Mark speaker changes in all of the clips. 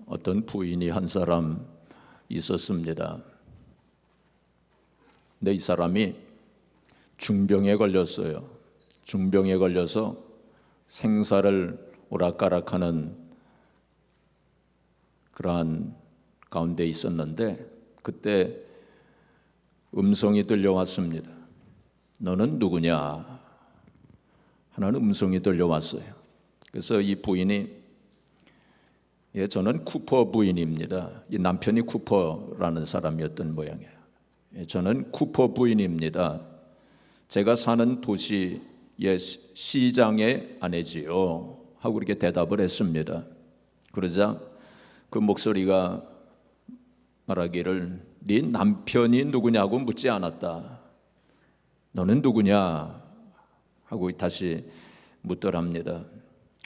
Speaker 1: 어떤 부인이 한 사람 있었습니다. 근데 이 사람이 중병에 걸렸어요. 중병에 걸려서 생사를 오락가락하는 그러한 가운데 있었는데 그때 음성이 들려왔습니다. 너는 누구냐? 하는 음성이 들려왔어요. 그래서 이 부인이 저는 쿠퍼 부인입니다. 이 남편이 쿠퍼라는 사람이었던 모양이에요. 저는 쿠퍼 부인입니다. 제가 사는 도시의 시장의 아내지요. 하고 이렇게 대답을 했습니다. 그러자 그 목소리가 말하기를 네 남편이 누구냐고 묻지 않았다. 너는 누구냐? 하고 다시 묻더랍니다.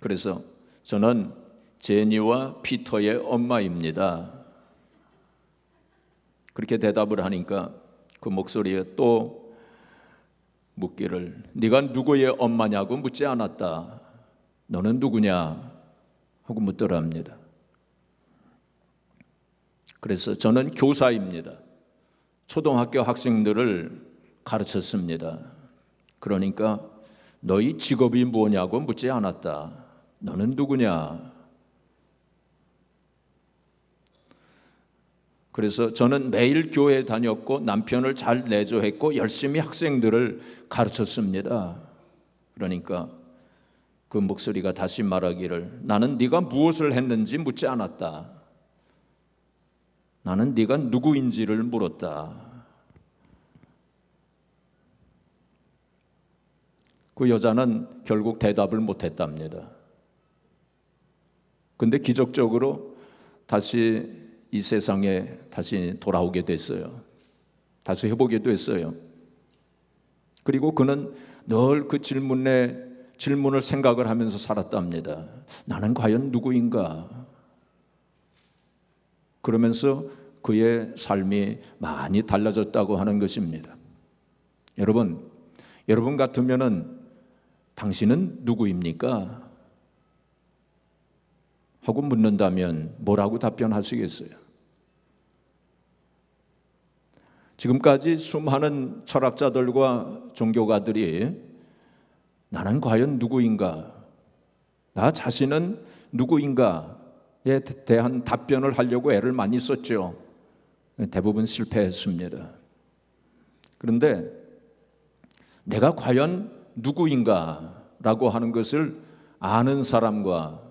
Speaker 1: 그래서 저는 제니와 피터의 엄마입니다. 그렇게 대답을 하니까 그 목소리에 또 묻기를 네가 누구의 엄마냐고 묻지 않았다. 너는 누구냐? 하고 묻더랍니다. 그래서 저는 교사입니다. 초등학교 학생들을 가르쳤습니다. 그러니까 너희 직업이 뭐냐고 묻지 않았다. 너는 누구냐? 그래서 저는 매일 교회에 다녔고 남편을 잘 내조했고 열심히 학생들을 가르쳤습니다. 그러니까 그 목소리가 다시 말하기를 나는 네가 무엇을 했는지 묻지 않았다. 나는 네가 누구인지를 물었다. 그 여자는 결국 대답을 못했답니다. 근데 기적적으로 다시 이 세상에 다시 돌아오게 됐어요. 다시 해보게 됐어요. 그리고 그는 늘 그 질문을 생각을 하면서 살았답니다. 나는 과연 누구인가? 그러면서 그의 삶이 많이 달라졌다고 하는 것입니다. 여러분 같으면은 당신은 누구입니까? 하고 묻는다면 뭐라고 답변하시겠어요? 지금까지 수많은 철학자들과 종교가들이 나는 과연 누구인가? 나 자신은 누구인가에 대한 답변을 하려고 애를 많이 썼죠. 대부분 실패했습니다. 그런데 내가 과연 누구인가라고 하는 것을 아는 사람과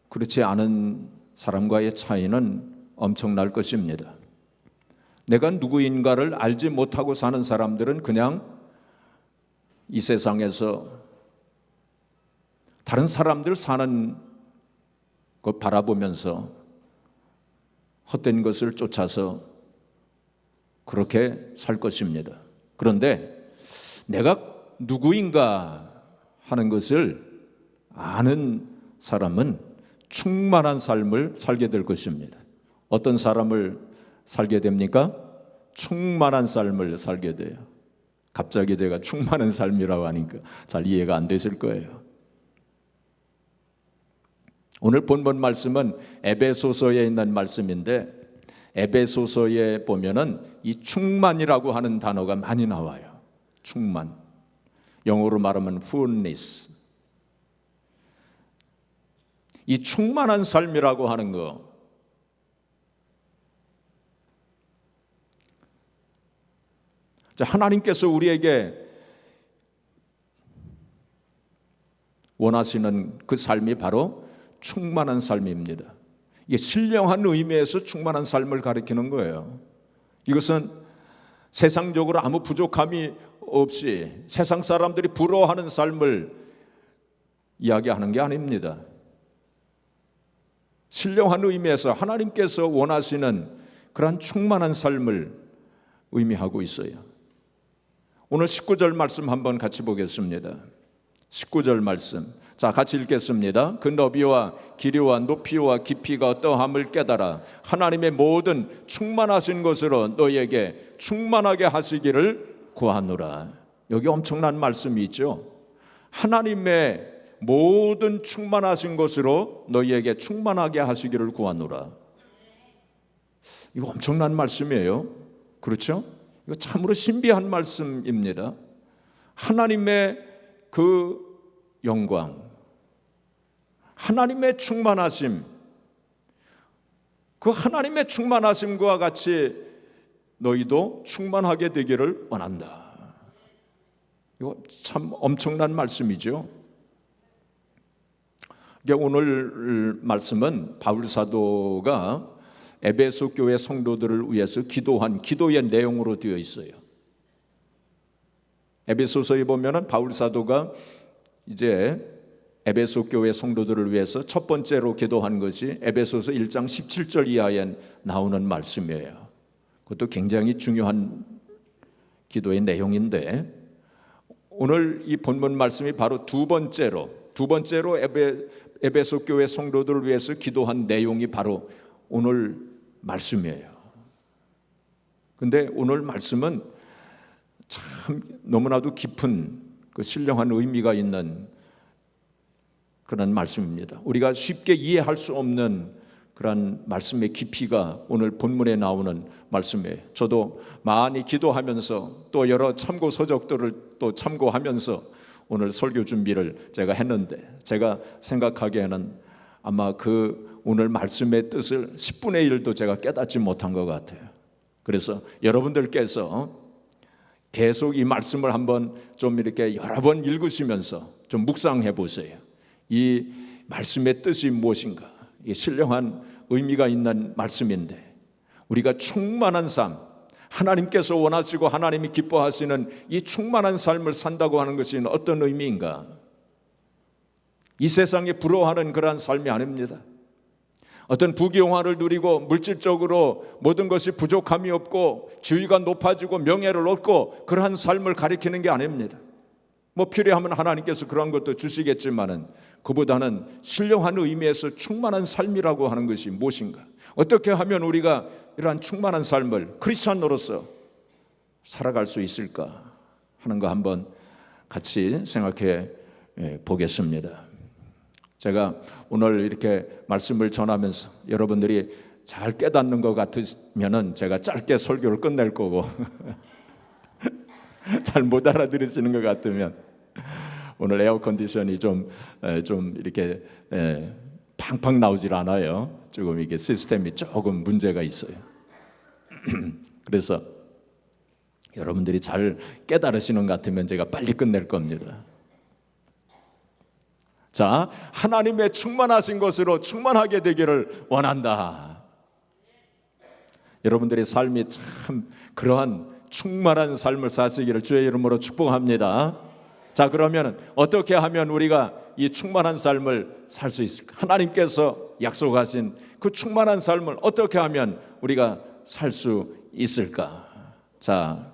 Speaker 1: 그렇지 않은 사람과의 차이는 엄청날 것입니다. 내가 누구인가를 알지 못하고 사는 사람들은 그냥 이 세상에서 다른 사람들 사는 것 바라보면서 헛된 것을 쫓아서 그렇게 살 것입니다. 그런데 내가 누구인가 하는 것을 아는 사람은 충만한 삶을 살게 될 것입니다. 어떤 사람을 살게 됩니까? 충만한 삶을 살게 돼요. 갑자기 제가 충만한 삶이라고 하니까 잘 이해가 안 되실 거예요. 오늘 본문 말씀은 에베소서에 있는 말씀인데 에베소서에 보면은 이 충만이라고 하는 단어가 많이 나와요. 충만. 영어로 말하면 fullness. 이 충만한 삶이라고 하는 거 하나님께서 우리에게 원하시는 그 삶이 바로 충만한 삶입니다. 이게 신령한 의미에서 충만한 삶을 가리키는 거예요. 이것은 세상적으로 아무 부족함이 없이 세상 사람들이 부러워하는 삶을 이야기하는 게 아닙니다. 신령한 의미에서 하나님께서 원하시는 그러한 충만한 삶을 의미하고 있어요. 오늘 19절 말씀 한번 같이 보겠습니다. 19절 말씀. 자, 같이 읽겠습니다. 그 너비와 길이와 높이와 깊이가 어떠함을 깨달아 하나님의 모든 충만하신 것으로 너희에게 충만하게 하시기를 구하노라. 여기 엄청난 말씀이 있죠. 하나님의 모든 충만하신 것으로 너희에게 충만하게 하시기를 구하노라. 이거 엄청난 말씀이에요. 그렇죠? 이거 참으로 신비한 말씀입니다. 하나님의 그 영광, 하나님의 충만하심, 그 하나님의 충만하심과 같이 너희도 충만하게 되기를 원한다. 이거 참 엄청난 말씀이죠. 오늘 말씀은 바울 사도가 에베소 교회 성도들을 위해서 기도한 기도의 내용으로 되어 있어요. 에베소서에 보면은 바울 사도가 이제 에베소 교회 성도들을 위해서 첫 번째로 기도한 것이 에베소서 1장 17절 이하에 나오는 말씀이에요. 그것도 굉장히 중요한 기도의 내용인데, 오늘 이 본문 말씀이 바로 두 번째로 에베소 교회 성도들을 위해서 기도한 내용이 바로 오늘 말씀이에요. 근데 오늘 말씀은 참 너무나도 깊은 그 신령한 의미가 있는 그런 말씀입니다. 우리가 쉽게 이해할 수 없는 그런 말씀의 깊이가 오늘 본문에 나오는 말씀이에요. 저도 많이 기도하면서 또 여러 참고 서적들을 또 참고하면서 오늘 설교 준비를 제가 했는데, 제가 생각하기에는 아마 그 오늘 말씀의 뜻을 10분의 1도 제가 깨닫지 못한 것 같아요. 그래서 여러분들께서 계속 이 말씀을 한번 좀 이렇게 여러 번 읽으시면서 좀 묵상해 보세요. 이 말씀의 뜻이 무엇인가? 이 신령한 의미가 있는 말씀인데, 우리가 충만한 삶, 하나님께서 원하시고 하나님이 기뻐하시는 이 충만한 삶을 산다고 하는 것이 어떤 의미인가? 이 세상에 부러워하는 그러한 삶이 아닙니다. 어떤 부귀영화를 누리고 물질적으로 모든 것이 부족함이 없고 지위가 높아지고 명예를 얻고 그러한 삶을 가리키는 게 아닙니다. 뭐 필요하면 하나님께서 그런 것도 주시겠지만은 그보다는 신령한 의미에서 충만한 삶이라고 하는 것이 무엇인가? 어떻게 하면 우리가 이러한 충만한 삶을 크리스찬으로서 살아갈 수 있을까 하는 거 한번 같이 생각해 보겠습니다. 제가 오늘 이렇게 말씀을 전하면서 여러분들이 잘 깨닫는 것 같으면은 제가 짧게 설교를 끝낼 거고 잘 못 알아들으시는 것 같으면 오늘 에어컨디션이 좀 이렇게 팡팡 나오질 않아요. 조금 이게 시스템이 조금 문제가 있어요. 그래서 여러분들이 잘 깨달으시는 것 같으면 제가 빨리 끝낼 겁니다. 자, 하나님의 충만하신 것으로 충만하게 되기를 원한다. 여러분들의 삶이 참 그러한 충만한 삶을 사시기를 주의 이름으로 축복합니다. 자, 그러면 어떻게 하면 우리가 이 충만한 삶을 살 수 있을까? 하나님께서 약속하신 그 충만한 삶을 어떻게 하면 우리가 살 수 있을까? 자,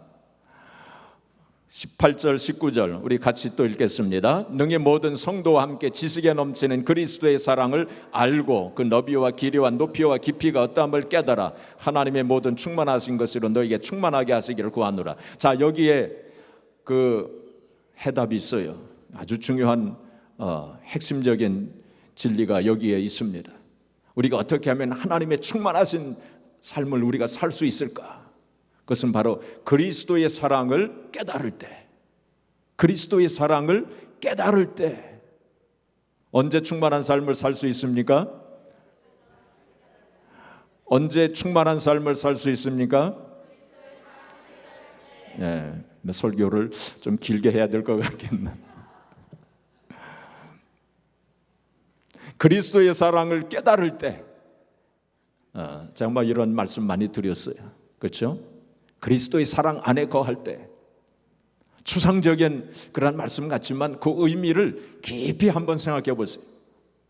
Speaker 1: 18절 19절 우리 같이 또 읽겠습니다. 능히 모든 성도와 함께 지식에 넘치는 그리스도의 사랑을 알고 그 너비와 길이와 높이와 깊이가 어떠함을 깨달아 하나님의 모든 충만하신 것으로 너에게 충만하게 하시기를 구하노라. 자, 여기에 그 해답이 있어요. 아주 중요한 핵심적인 진리가 여기에 있습니다. 우리가 어떻게 하면 하나님의 충만하신 삶을 우리가 살 수 있을까? 그것은 바로 그리스도의 사랑을 깨달을 때, 그리스도의 사랑을 깨달을 때. 언제 충만한 삶을 살 수 있습니까? 언제 충만한 삶을 살 수 있습니까? 설교를 좀 길게 해야 될 것 같겠네. 그리스도의 사랑을 깨달을 때, 정말 이런 말씀 많이 드렸어요. 그렇죠? 그리스도의 사랑 안에 거할 때, 추상적인 그런 말씀 같지만 그 의미를 깊이 한번 생각해 보세요.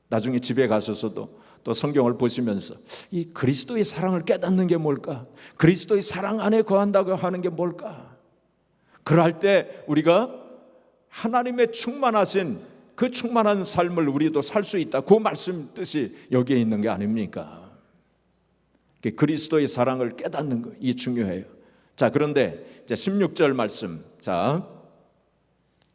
Speaker 1: 나중에 집에 가셔서도 또 성경을 보시면서 이 그리스도의 사랑을 깨닫는 게 뭘까? 그리스도의 사랑 안에 거한다고 하는 게 뭘까? 그럴 때 우리가 하나님의 충만하신 그 충만한 삶을 우리도 살 수 있다. 그 말씀 뜻이 여기에 있는 게 아닙니까? 그리스도의 사랑을 깨닫는 거, 이 중요해요. 자, 그런데 이제 16절 말씀. 자,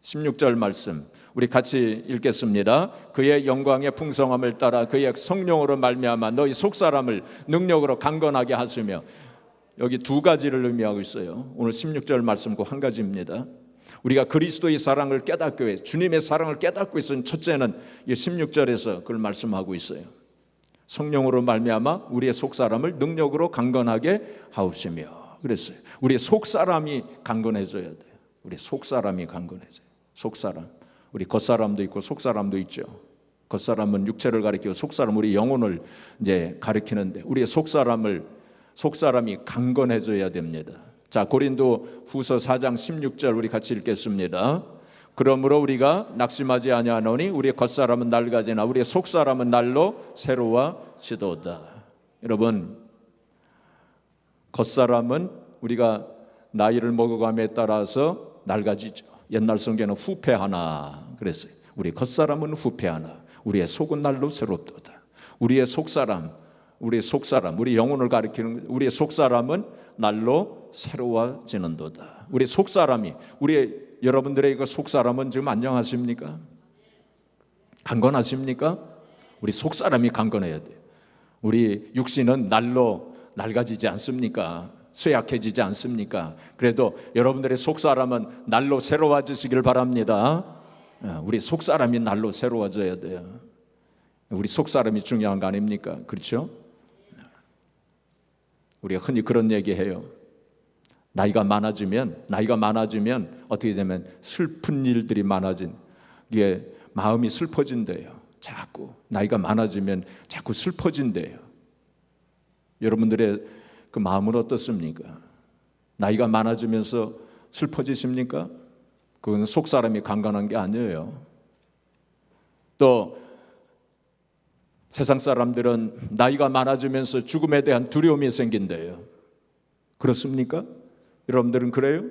Speaker 1: 16절 말씀. 우리 같이 읽겠습니다. 그의 영광의 풍성함을 따라 그의 성령으로 말미암아 너희 속사람을 능력으로 강건하게 하시며, 여기 두 가지를 의미하고 있어요. 오늘 16절 말씀 그 한 가지입니다. 우리가 그리스도의 사랑을 깨닫고, 주님의 사랑을 깨닫고 있는 첫째는 16절에서 그걸 말씀하고 있어요. 성령으로 말미암아 우리의 속사람을 능력으로 강건하게 하옵시며 그랬어요. 우리의 속사람이 강건해져야 돼요. 우리 속사람이 강건해져요. 속사람. 우리 겉사람도 있고 속사람도 있죠. 겉사람은 육체를 가리키고 속사람 우리 영혼을 이제 가리키는데, 우리의 속사람이 강건해져야 됩니다. 자, 고린도 후서 4장 16절 우리 같이 읽겠습니다. 그러므로 우리가 낙심하지 아니하노니 우리의 겉사람은 낡아지나 우리의 속사람은 날로 새로워지도다. 여러분, 겉사람은 우리가 나이를 먹어감에 따라서 낡아지죠. 옛날 성경에는 후패하나 그랬어요. 우리 겉사람은 후패하나 우리의 속은 날로 새롭도다. 우리의 속사람, 우리 영혼을 가리키는 우리의 속사람은 날로 새로워지는도다. 우리 속사람이, 여러분들의 그 속사람은 지금 안녕하십니까? 강건하십니까? 우리 속사람이 강건해야 돼요. 우리 육신은 날로 낡아지지 않습니까? 쇠약해지지 않습니까? 그래도 여러분들의 속사람은 날로 새로워지시길 바랍니다. 우리 속사람이 날로 새로워져야 돼요. 우리 속사람이 중요한 거 아닙니까? 그렇죠? 우리가 흔히 그런 얘기해요. 나이가 많아지면 어떻게 되면 슬픈 일들이 많아진, 이게 마음이 슬퍼진대요. 자꾸 나이가 많아지면 자꾸 슬퍼진대요. 여러분들의 그 마음은 어떻습니까? 나이가 많아지면서 슬퍼지십니까? 그건 속사람이 강건한 게 아니에요. 또 세상 사람들은 나이가 많아지면서 죽음에 대한 두려움이 생긴대요. 그렇습니까? 여러분들은 그래요?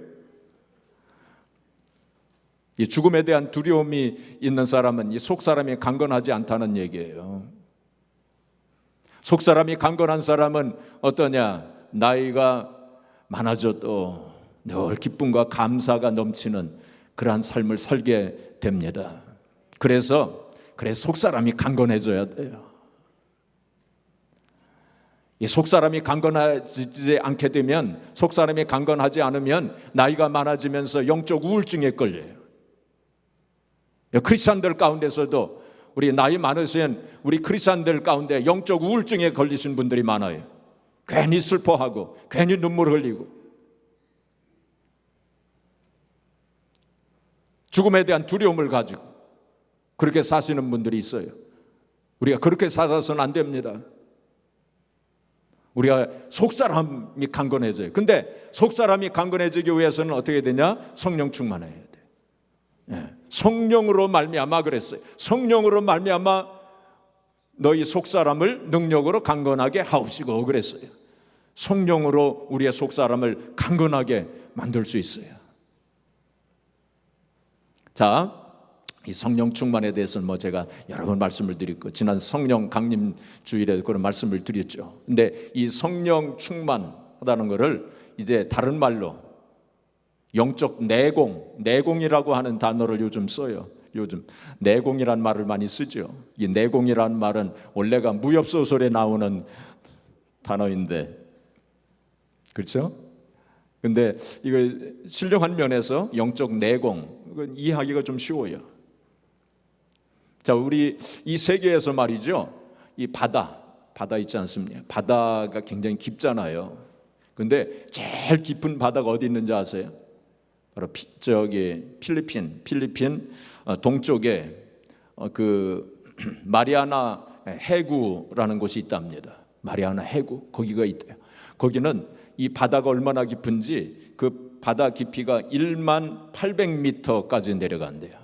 Speaker 1: 이 죽음에 대한 두려움이 있는 사람은 이 속사람이 강건하지 않다는 얘기예요. 속사람이 강건한 사람은 어떠냐? 나이가 많아져도 늘 기쁨과 감사가 넘치는 그러한 삶을 살게 됩니다. 그래서 속사람이 강건해져야 돼요. 이 속사람이 강건하지 않게 되면, 속사람이 강건하지 않으면 나이가 많아지면서 영적 우울증에 걸려요. 크리스찬들 가운데서도 우리 나이 많으신 우리 크리스찬들 가운데 영적 우울증에 걸리신 분들이 많아요. 괜히 슬퍼하고 괜히 눈물 흘리고 죽음에 대한 두려움을 가지고 그렇게 사시는 분들이 있어요. 우리가 그렇게 살아서는 안 됩니다. 우리가 속사람이 강건해져요. 근데 속사람이 강건해지기 위해서는 어떻게 되냐? 성령 충만해야 돼. 성령으로 말미암아 그랬어요. 성령으로 말미암아 너희 속사람을 능력으로 강건하게 하옵시고 그랬어요. 성령으로 우리의 속사람을 강건하게 만들 수 있어요. 자, 이 성령 충만에 대해서는 제가 여러 번 말씀을 드렸고, 지난 성령 강림 주일에 그런 말씀을 드렸죠. 근데 이 성령 충만하다는 것을 이제 다른 말로 영적 내공이라고 하는 단어를 요즘 써요. 요즘 내공이라는 말을 많이 쓰죠. 이 내공이라는 말은 원래가 무협소설에 나오는 단어인데, 그렇죠? 근데 이거 신령한 면에서 영적 내공, 이건 이해하기가 좀 쉬워요. 자, 우리 이 세계에서 말이죠, 이 바다 있지 않습니까? 바다가 굉장히 깊잖아요. 근데 제일 깊은 바다가 어디 있는지 아세요? 바로 저기 필리핀 동쪽에 그 마리아나 해구라는 곳이 있답니다. 마리아나 해구, 거기가 있대요. 거기는 이 바다가 얼마나 깊은지, 그 바다 깊이가 1만 800m까지 내려간대요.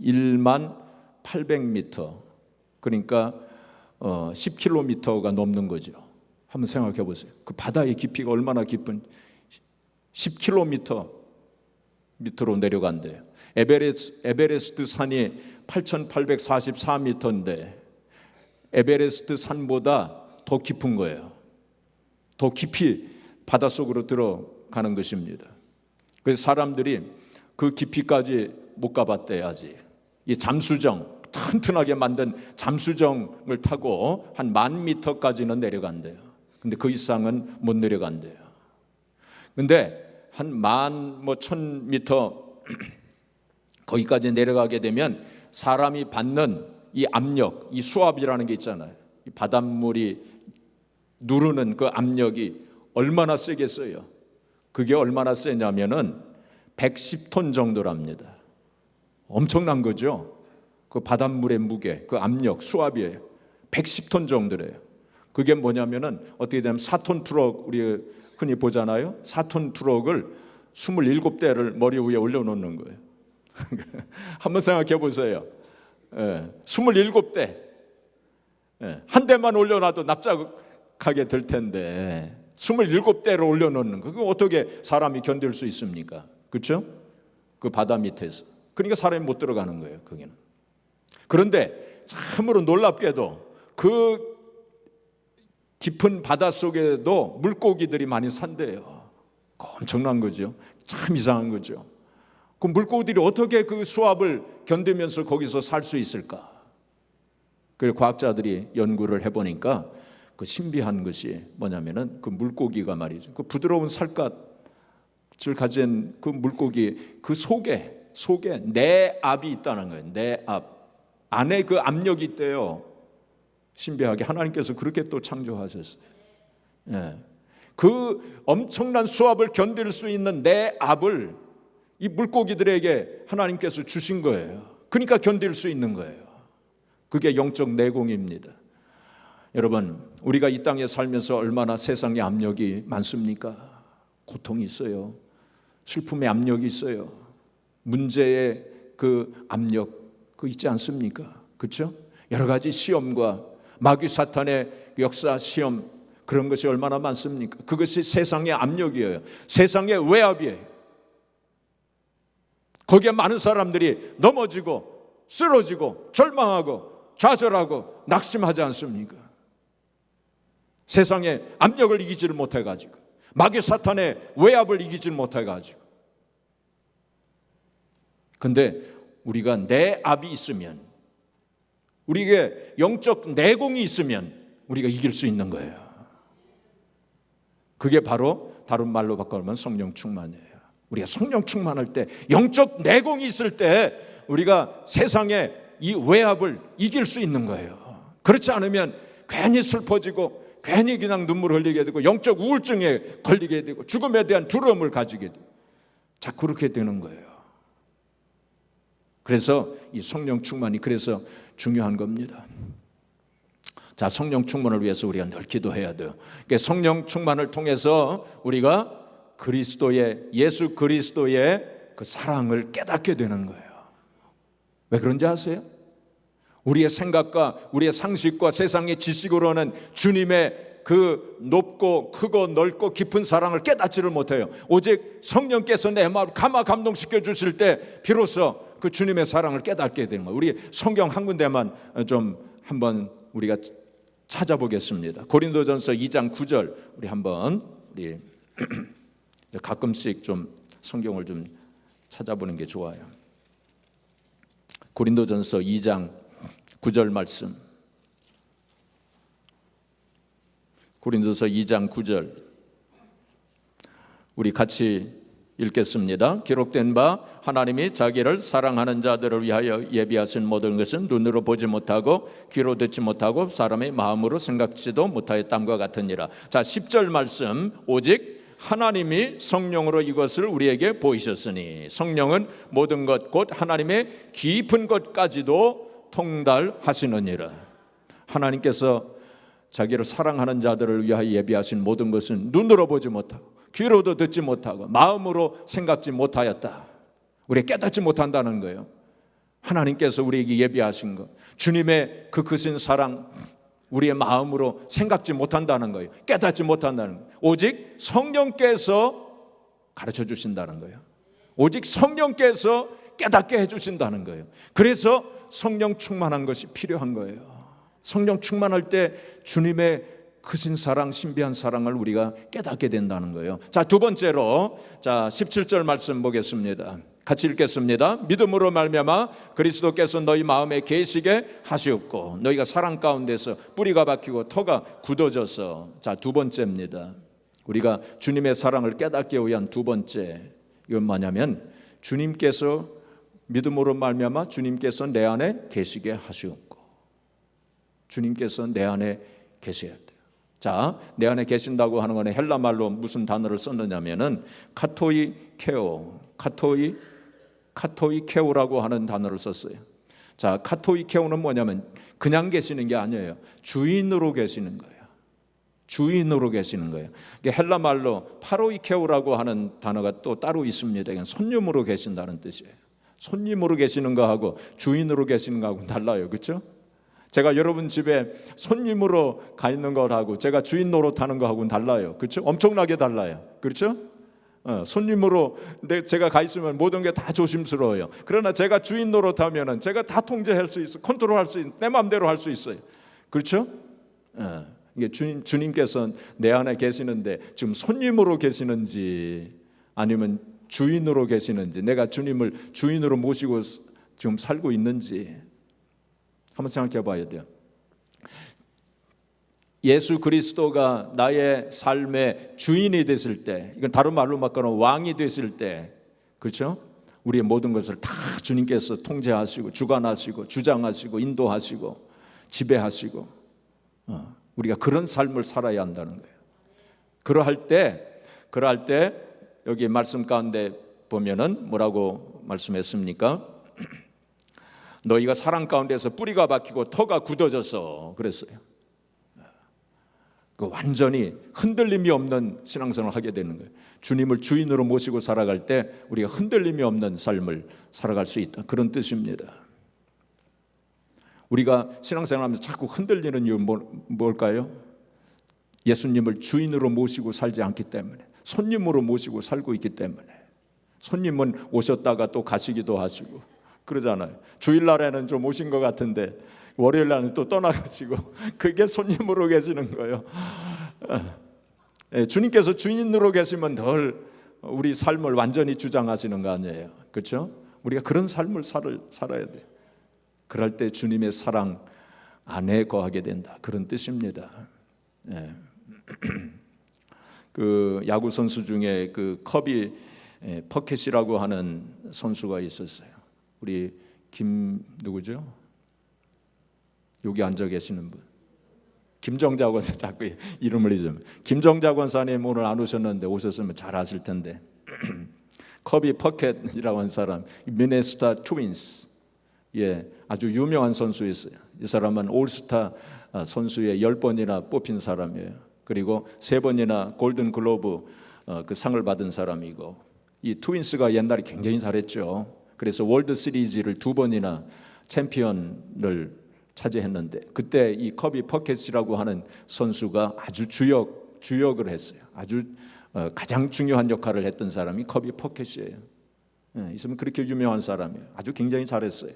Speaker 1: 1만 800m, 그러니까 10km가 넘는 거죠. 한번 생각해 보세요. 그 바다의 깊이가 얼마나 깊은, 10km 밑으로 내려간대요. 에베레스트 산이 8,844m인데 에베레스트 산보다 더 깊은 거예요. 더 깊이 바닷속으로 들어가는 것입니다. 그래서 사람들이 그 깊이까지 못 가봤대요. 아직 이 잠수정, 튼튼하게 만든 잠수정을 타고 한 10,000m까지는 내려간대요. 근데 그 이상은 못 내려간대요. 근데 한 10,000m 거기까지 내려가게 되면 사람이 받는 이 압력, 이 수압이라는 게 있잖아요. 이 바닷물이 누르는 그 압력이 얼마나 세겠어요? 그게 얼마나 세냐면은 110톤 정도랍니다. 엄청난 거죠. 그 바닷물의 무게, 그 압력, 수압이에요. 110톤 정도래요. 그게 뭐냐면은 어떻게 되면 4톤 트럭, 우리 흔히 보잖아요. 4톤 트럭을 27대를 머리 위에 올려놓는 거예요. 한번 생각해 보세요. 27대. 한 대만 올려놔도 납작하게 될 텐데 27대를 올려놓는 거, 그거 어떻게 사람이 견딜 수 있습니까? 그렇죠? 그 바다 밑에서. 그러니까 사람이 못 들어가는 거예요, 거기는. 그런데 참으로 놀랍게도 그 깊은 바다 속에도 물고기들이 많이 산대요. 엄청난 거죠. 참 이상한 거죠. 그 물고기들이 어떻게 그 수압을 견디면서 거기서 살 수 있을까? 그 과학자들이 연구를 해보니까 그 신비한 것이 뭐냐면은 그 물고기가 말이죠. 그 부드러운 살갗을 가진 그 물고기 그 속에 내압이 있다는 거예요. 내압. 안에 그 압력이 있대요. 신비하게 하나님께서 그렇게 또 창조하셨어요. 그 엄청난 수압을 견딜 수 있는 내압을 이 물고기들에게 하나님께서 주신 거예요. 그러니까 견딜 수 있는 거예요. 그게 영적 내공입니다. 여러분, 우리가 이 땅에 살면서 얼마나 세상의 압력이 많습니까? 고통이 있어요. 슬픔의 압력이 있어요. 문제의 그 압력 그 있지 않습니까? 그렇죠? 여러 가지 시험과 마귀 사탄의 역사 시험, 그런 것이 얼마나 많습니까? 그것이 세상의 압력이에요. 세상의 외압이에요. 거기에 많은 사람들이 넘어지고 쓰러지고 절망하고 좌절하고 낙심하지 않습니까? 세상의 압력을 이기지를 못해가지고, 마귀 사탄의 외압을 이기지를 못해가지고. 근데 우리가 내압이 있으면, 우리에게 영적 내공이 있으면 우리가 이길 수 있는 거예요. 그게 바로 다른 말로 바꾸면 성령 충만이에요. 우리가 성령 충만할 때, 영적 내공이 있을 때 우리가 세상의 이 외압을 이길 수 있는 거예요. 그렇지 않으면 괜히 슬퍼지고 괜히 그냥 눈물 흘리게 되고 영적 우울증에 걸리게 되고 죽음에 대한 두려움을 가지게 되고 자꾸 그렇게 되는 거예요. 그래서 이 성령 충만이 그래서 중요한 겁니다. 자, 성령 충만을 위해서 우리가 늘 기도해야 돼요. 그러니까 성령 충만을 통해서 우리가 예수 그리스도의 그 사랑을 깨닫게 되는 거예요. 왜 그런지 아세요? 우리의 생각과 우리의 상식과 세상의 지식으로는 주님의 그 높고 크고 넓고 깊은 사랑을 깨닫지를 못해요. 오직 성령께서 내 마음을 감동시켜 주실 때 비로소 그 주님의 사랑을 깨닫게 되는 거예요. 우리 성경 한 군데만 좀 한번 우리가 찾아보겠습니다. 고린도전서 2장 9절 우리 한번 가끔씩 좀 성경을 좀 찾아보는 게 좋아요. 고린도전서 2장 9절 말씀. 고린도서 2장 9절 우리 같이 읽겠습니다. 기록된 바 하나님이 자기를 사랑하는 자들을 위하여 예비하신 모든 것은 눈으로 보지 못하고 귀로 듣지 못하고 사람의 마음으로 생각지도 못하였담과 같으니라. 자, 10절 말씀. 오직 하나님이 성령으로 이것을 우리에게 보이셨으니 성령은 모든 것 곧 하나님의 깊은 것까지도 통달하시느니라. 하나님께서 자기를 사랑하는 자들을 위하여 예비하신 모든 것은 눈으로 보지 못하고 귀로도 듣지 못하고 마음으로 생각지 못하였다. 우리가 깨닫지 못한다는 거예요. 하나님께서 우리에게 예비하신 것, 주님의 그 크신 사랑 우리의 마음으로 생각지 못한다는 거예요. 깨닫지 못한다는 거예요. 오직 성령께서 가르쳐 주신다는 거예요. 오직 성령께서 깨닫게 해주신다는 거예요. 그래서 성령 충만한 것이 필요한 거예요. 성령 충만할 때 주님의 크신 사랑, 신비한 사랑을 우리가 깨닫게 된다는 거예요. 자, 두 번째로, 자, 17절 말씀 보겠습니다. 같이 읽겠습니다. 믿음으로 말미암아 그리스도께서 너희 마음에 계시게 하시옵고 너희가 사랑 가운데서 뿌리가 박히고 터가 굳어져서. 자, 두 번째입니다. 우리가 주님의 사랑을 깨닫기 위한 두 번째, 이건 뭐냐면 주님께서 믿음으로 말미암아 주님께서 내 안에 계시게 하시옵고. 주님께서 내 안에 계셔야 돼요. 자, 내 안에 계신다고 하는 거는 헬라 말로 무슨 단어를 썼느냐면은 카토이케오라고 하는 단어를 썼어요. 자, 카토이케오는 뭐냐면 그냥 계시는 게 아니에요. 주인으로 계시는 거예요. 주인으로 계시는 거예요. 헬라 말로 파로이케오라고 하는 단어가 또 따로 있습니다. 이건 손님으로 계신다는 뜻이에요. 손님으로 계시는 거하고 주인으로 계시는 거하고 달라요. 그렇죠? 제가 여러분 집에 손님으로 가 있는 거하고 제가 주인 노릇하는 거하고는 달라요. 그렇죠? 엄청나게 달라요. 그렇죠? 손님으로 제가 가 있으면 모든 게 다 조심스러워요. 그러나 제가 주인 노릇하면은 제가 다 통제할 수 있어, 컨트롤할 수 있어, 내 마음대로 할 수 있어요. 그렇죠? 이게 주님께서 내 안에 계시는데 지금 손님으로 계시는지 아니면 주인으로 계시는지, 내가 주님을 주인으로 모시고 지금 살고 있는지 한번 생각해 봐야 돼요. 예수 그리스도가 나의 삶의 주인이 됐을 때, 이건 다른 말로 말하면 왕이 됐을 때, 그렇죠? 우리의 모든 것을 다 주님께서 통제하시고 주관하시고 주장하시고 인도하시고 지배하시고, 우리가 그런 삶을 살아야 한다는 거예요. 그러할 때 여기 말씀 가운데 보면은 뭐라고 말씀했습니까? 너희가 사랑 가운데서 뿌리가 박히고 터가 굳어져서 그랬어요. 그 완전히 흔들림이 없는 신앙생활을 하게 되는 거예요. 주님을 주인으로 모시고 살아갈 때 우리가 흔들림이 없는 삶을 살아갈 수 있다, 그런 뜻입니다. 우리가 신앙생활하면서 자꾸 흔들리는 이유는 뭘까요? 예수님을 주인으로 모시고 살지 않기 때문에, 손님으로 모시고 살고 있기 때문에. 손님은 오셨다가 또 가시기도 하시고 그러잖아요. 주일날에는 좀 오신 것 같은데 월요일날은 또 떠나가시고, 그게 손님으로 계시는 거예요. 주님께서 주인으로 계시면 덜 우리 삶을 완전히 주장하시는 거 아니에요. 그렇죠? 우리가 그런 삶을 살아야 돼. 그럴 때 주님의 사랑 안에 거하게 된다, 그런 뜻입니다. 그 야구 선수 중에 그 커비 퍼켓이라고 하는 선수가 있었어요. 우리 누구죠? 여기 앉아 계시는 분, 김정자 권사, 자꾸 이름을 잊으면 김정자 권사님 오늘 안 오셨는데 오셨으면 잘 아실 텐데 커비 퍼켓이라고 하는 사람, 미네소타 트윈스, 아주 유명한 선수였어요. 이 사람은 올스타 선수에 10번이나 뽑힌 사람이에요. 그리고 3번이나 골든 글로브 그 상을 받은 사람이고, 이 트윈스가 옛날에 굉장히 잘했죠. 그래서 월드 시리즈를 2번이나 챔피언을 차지했는데, 그때 이 커비 퍼켓이라고 하는 선수가 아주 주역을 했어요. 아주 가장 중요한 역할을 했던 사람이 커비 퍼켓이에요. 이 사람은 그렇게 유명한 사람이에요. 아주 굉장히 잘했어요.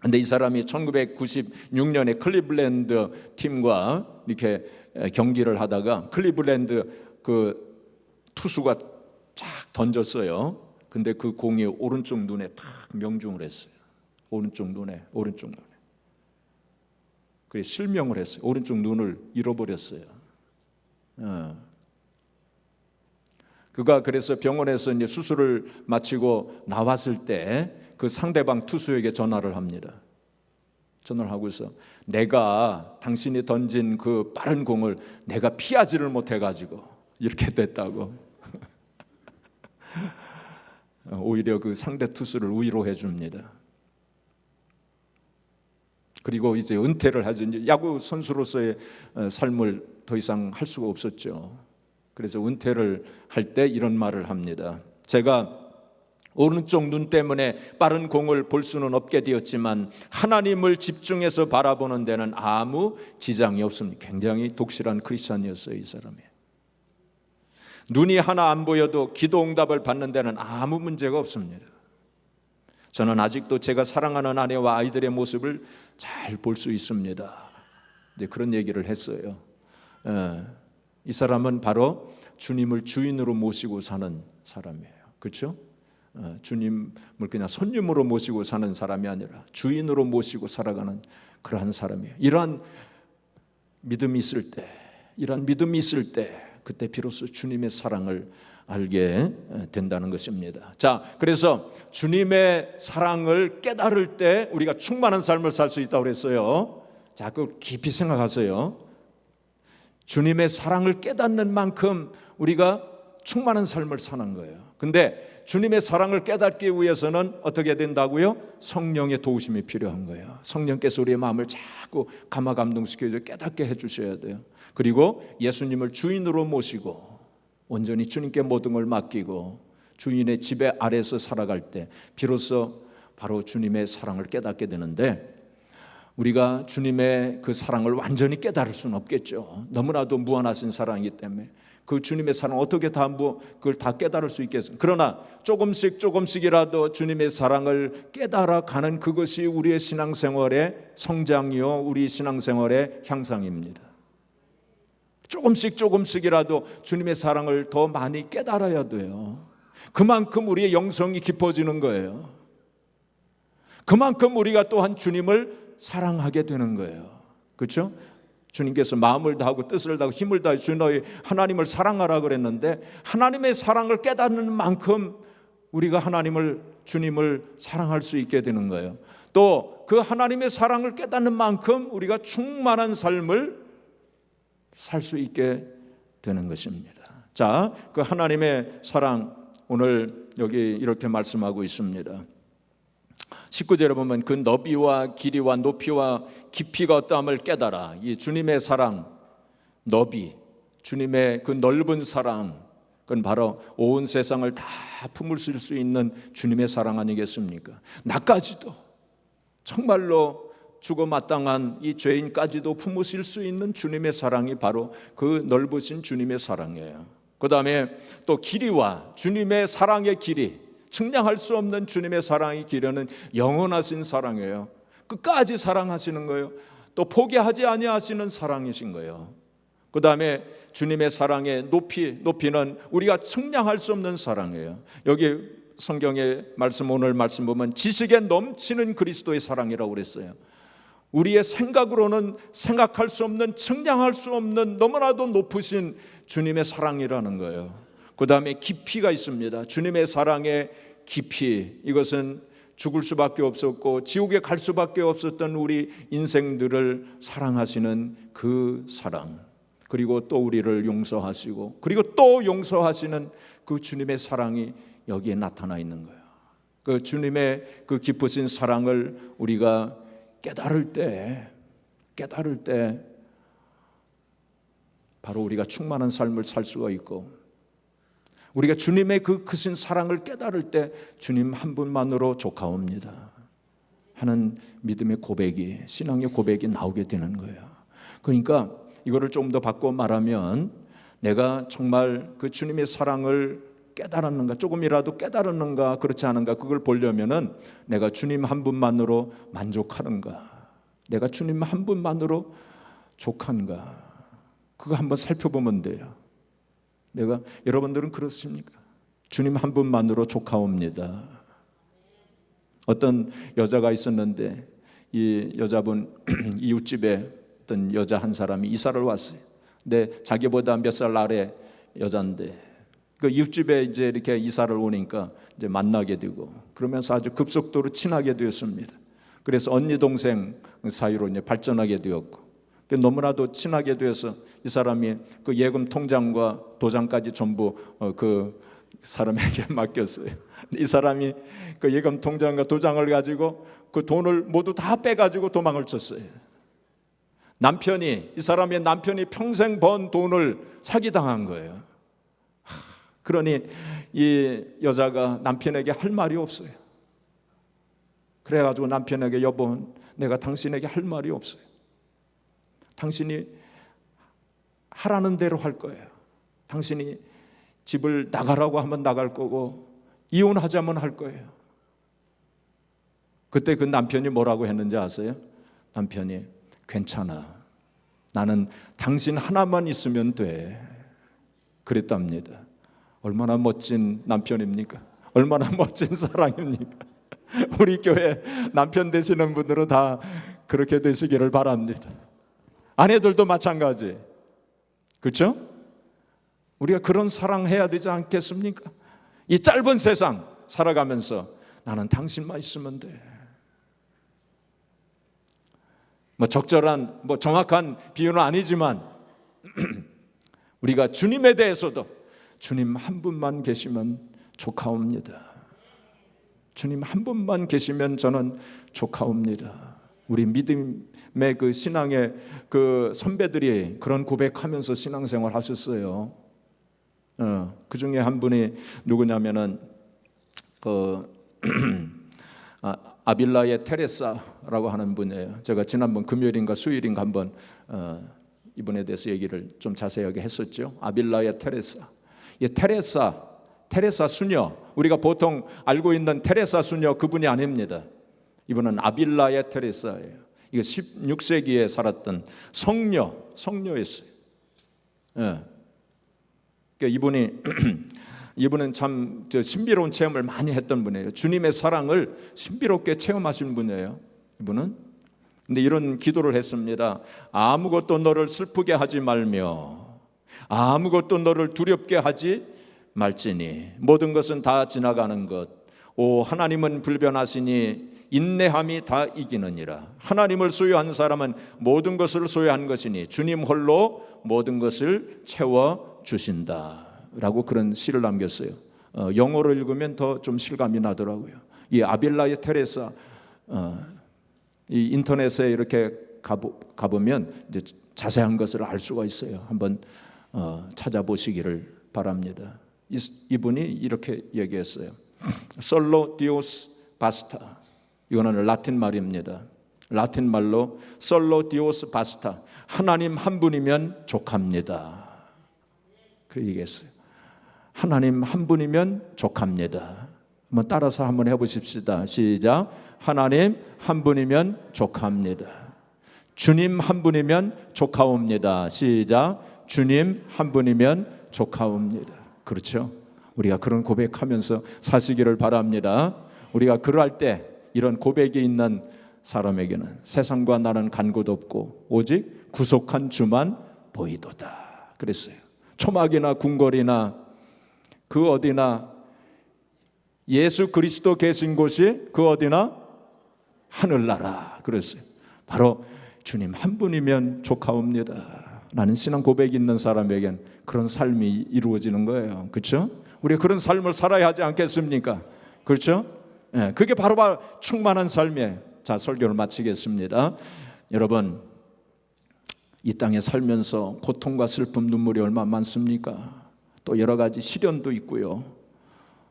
Speaker 1: 근데 이 사람이 1996년에 클리블랜드 팀과 이렇게 경기를 하다가 클리블랜드 그 투수가 쫙 던졌어요. 근데 그 공이 오른쪽 눈에 탁 명중을 했어요. 오른쪽 눈에. 그래서 실명을 했어요. 오른쪽 눈을 잃어버렸어요. 그가 그래서 병원에서 이제 수술을 마치고 나왔을 때 그 상대방 투수에게 전화를 합니다. 전화를 하고서 내가 당신이 던진 그 빠른 공을 내가 피하지를 못해가지고 이렇게 됐다고. 오히려 그 상대 투수를 위로해 줍니다. 그리고 이제 은퇴를 하죠. 이제 야구 선수로서의 삶을 더 이상 할 수가 없었죠. 그래서 은퇴를 할 때 이런 말을 합니다. 제가 오른쪽 눈 때문에 빠른 공을 볼 수는 없게 되었지만 하나님을 집중해서 바라보는 데는 아무 지장이 없습니다. 굉장히 독실한 크리스찬이었어요, 이 사람이. 눈이 하나 안 보여도 기도 응답을 받는 데는 아무 문제가 없습니다. 저는 아직도 제가 사랑하는 아내와 아이들의 모습을 잘 볼 수 있습니다. 이제 그런 얘기를 했어요. 이 사람은 바로 주님을 주인으로 모시고 사는 사람이에요. 그렇죠? 주님을 그냥 손님으로 모시고 사는 사람이 아니라 주인으로 모시고 살아가는 그러한 사람이에요. 이러한 믿음이 있을 때 그때 비로소 주님의 사랑을 알게 된다는 것입니다. 자, 그래서 주님의 사랑을 깨달을 때 우리가 충만한 삶을 살 수 있다고 그랬어요. 자, 그걸 깊이 생각하세요. 주님의 사랑을 깨닫는 만큼 우리가 충만한 삶을 사는 거예요. 근데 주님의 사랑을 깨닫기 위해서는 어떻게 된다고요? 성령의 도우심이 필요한 거예요. 성령께서 우리의 마음을 자꾸 감화감동시켜서 깨닫게 해주셔야 돼요. 그리고 예수님을 주인으로 모시고 온전히 주님께 모든 걸 맡기고 주인의 지배 아래서 살아갈 때 비로소 바로 주님의 사랑을 깨닫게 되는데, 우리가 주님의 그 사랑을 완전히 깨달을 수는 없겠죠. 너무나도 무한하신 사랑이기 때문에 그 주님의 사랑 어떻게 그걸 다 깨달을 수 있겠어요? 그러나 조금씩이라도 주님의 사랑을 깨달아가는 그것이 우리의 신앙생활의 성장이요, 우리 신앙생활의 향상입니다. 조금씩이라도 주님의 사랑을 더 많이 깨달아야 돼요. 그만큼 우리의 영성이 깊어지는 거예요. 그만큼 우리가 또한 주님을 사랑하게 되는 거예요. 그렇죠? 주님께서 마음을 다하고 뜻을 다하고 힘을 다해 주 너희 하나님을 사랑하라 그랬는데, 하나님의 사랑을 깨닫는 만큼 우리가 주님을 사랑할 수 있게 되는 거예요. 또 그 하나님의 사랑을 깨닫는 만큼 우리가 충만한 삶을 살 수 있게 되는 것입니다. 자, 그 하나님의 사랑 오늘 여기 이렇게 말씀하고 있습니다. 19절에 보면 그 너비와 길이와 높이와 깊이가 어떠함을 깨달아. 이 주님의 사랑, 너비, 주님의 그 넓은 사랑, 그건 바로 온 세상을 다 품을 수 있는 주님의 사랑 아니겠습니까? 나까지도 정말로 죽어 마땅한 이 죄인까지도 품으실 수 있는 주님의 사랑이 바로 그 넓으신 주님의 사랑이에요. 그 다음에 또 길이와 주님의 사랑의 길이, 측량할 수 없는 주님의 사랑의 길이는 영원하신 사랑이에요. 끝까지 사랑하시는 거예요. 또 포기하지 아니하시는 사랑이신 거예요. 그 다음에 주님의 사랑의 높이는 우리가 측량할 수 없는 사랑이에요. 여기 성경의 오늘 말씀 보면 지식에 넘치는 그리스도의 사랑이라고 그랬어요. 우리의 생각으로는 생각할 수 없는, 측량할 수 없는 너무나도 높으신 주님의 사랑이라는 거예요. 그 다음에 깊이가 있습니다. 주님의 사랑의 깊이, 이것은 죽을 수밖에 없었고 지옥에 갈 수밖에 없었던 우리 인생들을 사랑하시는 그 사랑, 그리고 또 우리를 용서하시고 그리고 또 용서하시는 그 주님의 사랑이 여기에 나타나 있는 거예요. 그 주님의 그 깊으신 사랑을 우리가 깨달을 때 바로 우리가 충만한 삶을 살 수가 있고, 우리가 주님의 그 크신 사랑을 깨달을 때 주님 한 분만으로 족하옵니다 하는 믿음의 고백이, 신앙의 고백이 나오게 되는 거예요. 그러니까 이거를 좀 더 바꿔 말하면, 내가 정말 그 주님의 사랑을 깨달았는가, 조금이라도 깨달았는가 그렇지 않은가, 그걸 보려면은 내가 주님 한 분만으로 만족하는가, 내가 주님 한 분만으로 족한가, 그거 한번 살펴보면 돼요. 여러분들은 그렇습니까? 주님 한 분만으로 족하옵니다. 어떤 여자가 있었는데 이 여자분 이웃집에 어떤 여자 한 사람이 이사를 왔어요. 근데 자기보다 몇 살 아래 여자인데 그 이웃집에 이제 이렇게 이사를 오니까 이제 만나게 되고, 그러면서 아주 급속도로 친하게 되었습니다. 그래서 언니 동생 사이로 이제 발전하게 되었고, 너무나도 친하게 되어서 이 사람이 그 예금 통장과 도장까지 전부 그 사람에게 맡겼어요. 이 사람이 그 예금 통장과 도장을 가지고 그 돈을 모두 다 빼가지고 도망을 쳤어요. 이 사람의 남편이 평생 번 돈을 사기당한 거예요. 그러니 이 여자가 남편에게 할 말이 없어요. 그래가지고 남편에게, 여보, 내가 당신에게 할 말이 없어요. 당신이 하라는 대로 할 거예요. 당신이 집을 나가라고 하면 나갈 거고 이혼하자면 할 거예요. 그때 그 남편이 뭐라고 했는지 아세요? 남편이, 괜찮아, 나는 당신 하나만 있으면 돼, 그랬답니다. 얼마나 멋진 남편입니까? 얼마나 멋진 사랑입니까? 우리 교회 남편 되시는 분들은 다 그렇게 되시기를 바랍니다. 아내들도 마찬가지. 그렇죠? 우리가 그런 사랑해야 되지 않겠습니까? 이 짧은 세상 살아가면서 나는 당신만 있으면 돼. 적절한 정확한 비유는 아니지만 우리가 주님에 대해서도 주님 한 분만 계시면 좋사옵니다. 주님 한 분만 계시면 저는 좋사옵니다. 우리 믿음의 그 신앙의 그 선배들이 그런 고백하면서 신앙생활 하셨어요. 그 중에 한 분이 누구냐면은 아빌라의 테레사라고 하는 분이에요. 제가 지난번 금요일인가 수요일인가 한번 이분에 대해서 얘기를 좀 자세하게 했었죠. 아빌라의 테레사. 이 테레사 수녀, 우리가 보통 알고 있는 테레사 수녀 그분이 아닙니다. 이분은 아빌라의 테레사예요. 이거 16세기에 살았던 성녀였어요. 예. 그러니까 이분은 참 신비로운 체험을 많이 했던 분이에요. 주님의 사랑을 신비롭게 체험하신 분이에요. 이분은. 근데 이런 기도를 했습니다. 아무것도 너를 슬프게 하지 말며 아무것도 너를 두렵게 하지 말지니 모든 것은 다 지나가는 것. 오 하나님은 불변하시니 인내함이 다 이기느니라. 하나님을 소유한 사람은 모든 것을 소유한 것이니 주님 홀로 모든 것을 채워주신다 라고 그런 시를 남겼어요. 영어로 읽으면 더 좀 실감이 나더라고요. 이 아빌라의 테레사 이 인터넷에 이렇게 가보면 이제 자세한 것을 알 수가 있어요. 한번 찾아보시기를 바랍니다. 이분이 이렇게 얘기했어요. 솔로 디오스 바스타. 이거는 라틴 말입니다. 라틴 말로 솔로 디오스 바스타. 하나님 한 분이면 족합니다. 그렇게 얘기했어요. 하나님 한 분이면 족합니다. 한번 따라서 한번 해보십시다. 시작. 하나님 한 분이면 족합니다. 주님 한 분이면 족하옵니다. 시작. 주님 한 분이면 족하옵니다. 그렇죠? 우리가 그런 고백하면서 사시기를 바랍니다. 우리가 그럴 때 이런 고백이 있는 사람에게는 세상과 나는 간 곳 없고 오직 구속한 주만 보이도다. 그랬어요. 초막이나 궁궐이나 그 어디나 예수 그리스도 계신 곳이 그 어디나 하늘나라. 그랬어요. 바로 주님 한 분이면 족하옵니다. 라는 신앙 고백이 있는 사람에겐 그런 삶이 이루어지는 거예요. 그렇죠? 우리가 그런 삶을 살아야 하지 않겠습니까? 그렇죠? 네, 그게 바로 충만한 삶이에요. 자, 설교를 마치겠습니다. 여러분, 이 땅에 살면서 고통과 슬픔, 눈물이 얼마나 많습니까? 또 여러 가지 시련도 있고요.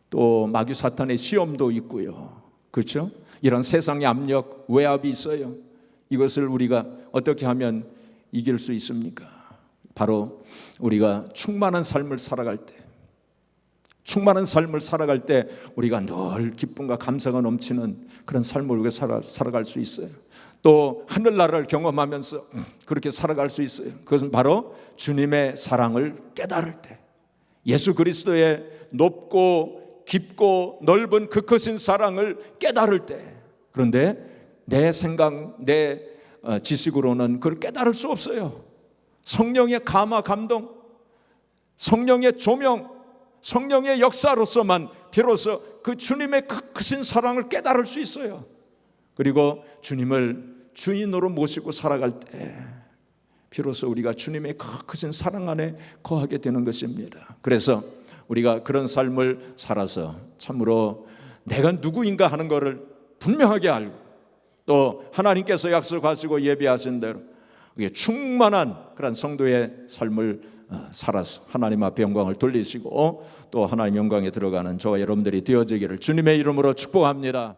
Speaker 1: 또 마귀 사탄의 시험도 있고요. 그렇죠? 이런 세상의 압력, 외압이 있어요. 이것을 우리가 어떻게 하면 이길 수 있습니까? 바로 우리가 충만한 삶을 살아갈 때 우리가 늘 기쁨과 감사가 넘치는 그런 삶을 우리가 살아갈 수 있어요. 또 하늘나라를 경험하면서 그렇게 살아갈 수 있어요. 그것은 바로 주님의 사랑을 깨달을 때, 예수 그리스도의 높고 깊고 넓은 그 크신 사랑을 깨달을 때. 그런데 내 생각, 내 지식으로는 그걸 깨달을 수 없어요. 성령의 감화 감동, 성령의 조명, 성령의 역사로서만 비로소 그 주님의 크신 사랑을 깨달을 수 있어요. 그리고 주님을 주인으로 모시고 살아갈 때 비로소 우리가 주님의 크신 사랑 안에 거하게 되는 것입니다. 그래서 우리가 그런 삶을 살아서 참으로 내가 누구인가 하는 것을 분명하게 알고, 또 하나님께서 약속하시고 예비하신 대로 충만한 그런 성도의 삶을 살아서 하나님 앞에 영광을 돌리시고 또 하나님 영광에 들어가는 저와 여러분들이 되어지기를 주님의 이름으로 축복합니다.